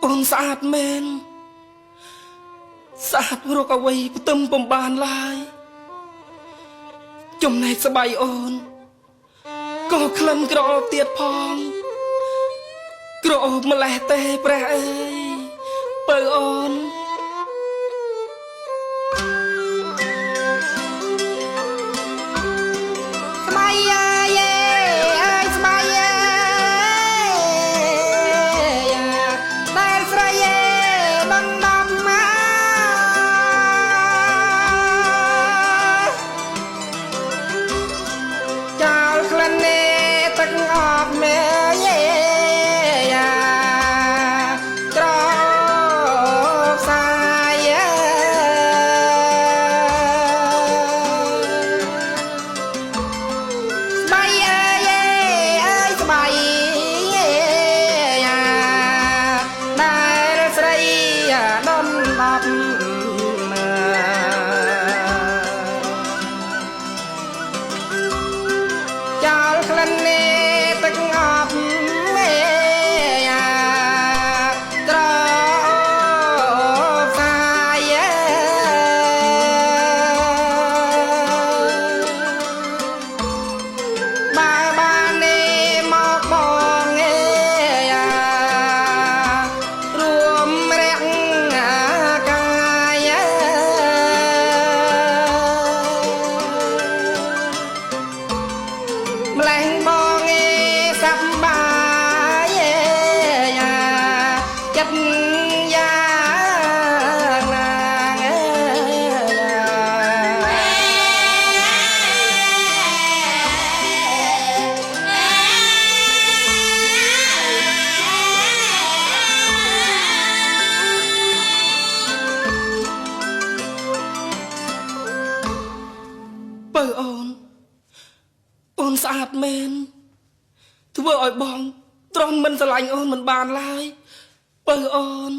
អូនស្អាតមែនស្អាតរកអ្វីផ្ទឹមបំបានឡើយចំណែកស្បៃអូនក៏ក្លិនក្រអូបទៀតផងក្រអូបម្លេះទេព្រះអើយបើអូនស្បៃអើយអើយស្បៃអើយដែលស្រីបងដំមកចោលក្លិនទឹកអប់មេក្រសាយស្បៃអើយអើយស្បៃដែលស្រីដំដប់ចោលក្លិនទឹកអប់ក្រសាយបើបានមកបងរួមរាក់កាយម្លេះបងសប្បាយចិត្តយ៉ាងណាបើអូនស្អាតមែនធ្វើឲ្យបងទ្រាំមិនស្រឡាញ់អូនមិនបានឡើយបើអូន